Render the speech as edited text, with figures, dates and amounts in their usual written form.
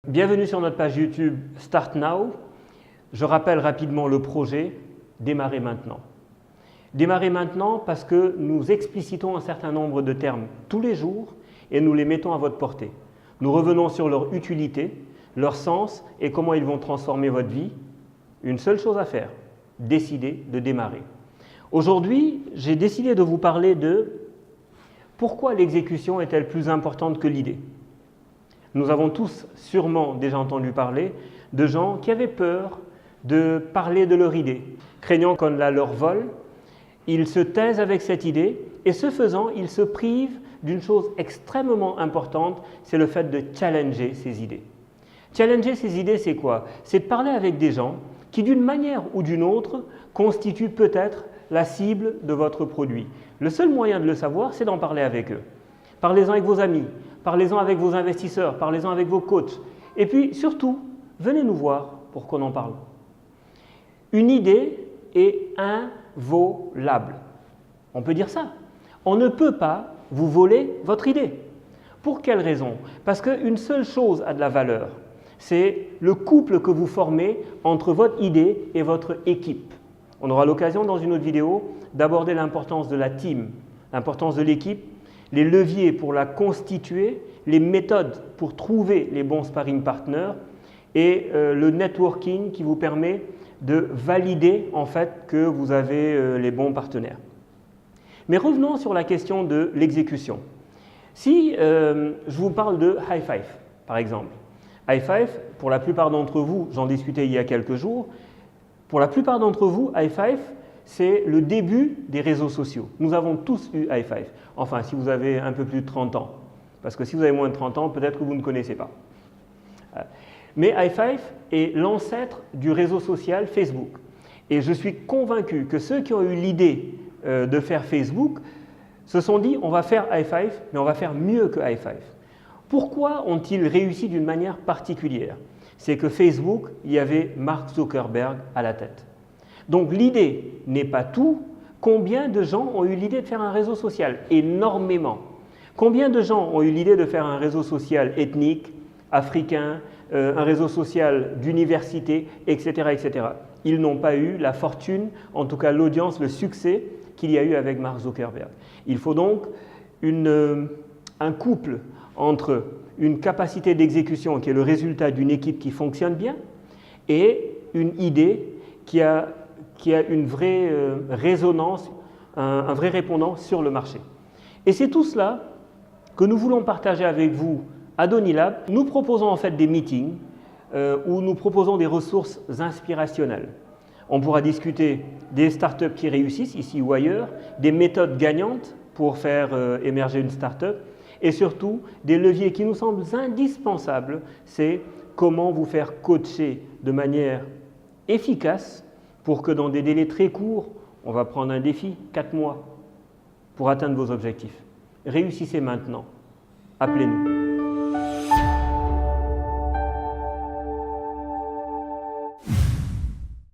Bienvenue sur notre page YouTube Start Now. Je rappelle rapidement le projet Démarrer maintenant. Démarrer maintenant parce que nous explicitons un certain nombre de termes tous les jours et nous les mettons à votre portée. Nous revenons sur leur utilité, leur sens et comment ils vont transformer votre vie. Une seule chose à faire, décider de démarrer. Aujourd'hui, j'ai décidé de vous parler de pourquoi l'exécution est-elle plus importante que l'idée. Nous avons tous sûrement déjà entendu parler de gens qui avaient peur de parler de leur idée. Craignant qu'on la leur vole, ils se taisent avec cette idée et ce faisant, ils se privent d'une chose extrêmement importante, c'est le fait de challenger ces idées. Challenger ces idées, c'est quoi? C'est de parler avec des gens qui, d'une manière ou d'une autre, constituent peut-être la cible de votre produit. Le seul moyen de le savoir, c'est d'en parler avec eux. Parlez-en avec vos amis, parlez-en avec vos investisseurs, parlez-en avec vos coachs. Et puis surtout, venez nous voir pour qu'on en parle. Une idée est involable. On peut dire ça. On ne peut pas vous voler votre idée. Pour quelle raison? Parce qu'une seule chose a de la valeur. C'est le couple que vous formez entre votre idée et votre équipe. On aura l'occasion dans une autre vidéo d'aborder l'importance de la team, l'importance de l'équipe, les leviers pour la constituer, les méthodes pour trouver les bons sparring partners et le networking qui vous permet de valider en fait que vous avez les bons partenaires. Mais revenons sur la question de l'exécution. Si je vous parle de High Five, par exemple. High Five, pour la plupart d'entre vous, j'en discutais il y a quelques jours, pour la plupart d'entre vous, High Five, c'est le début des réseaux sociaux. Nous avons tous eu High Five. Enfin, si vous avez un peu plus de 30 ans. Parce que si vous avez moins de 30 ans, peut-être que vous ne connaissez pas. Mais High Five est l'ancêtre du réseau social Facebook. Et je suis convaincu que ceux qui ont eu l'idée de faire Facebook se sont dit on va faire High Five, mais on va faire mieux que High Five. Pourquoi ont-ils réussi d'une manière particulière? C'est que Facebook, il y avait Mark Zuckerberg à la tête. Donc l'idée n'est pas tout. Combien de gens ont eu l'idée de faire un réseau social? Énormément. Combien de gens ont eu l'idée de faire un réseau social ethnique, africain, un réseau social d'université, etc., etc. Ils n'ont pas eu la fortune, en tout cas l'audience, le succès qu'il y a eu avec Mark Zuckerberg. Il faut donc un couple entre une capacité d'exécution qui est le résultat d'une équipe qui fonctionne bien et une idée qui a une vraie résonance, un vrai répondant sur le marché. Et c'est tout cela que nous voulons partager avec vous à Donilab. Nous proposons en fait des meetings où nous proposons des ressources inspirationnelles. On pourra discuter des startups qui réussissent ici ou ailleurs, des méthodes gagnantes pour faire émerger une startup et surtout des leviers qui nous semblent indispensables, c'est comment vous faire coacher de manière efficace pour que dans des délais très courts, on va prendre un défi, 4 mois, pour atteindre vos objectifs. Réussissez maintenant. Appelez-nous.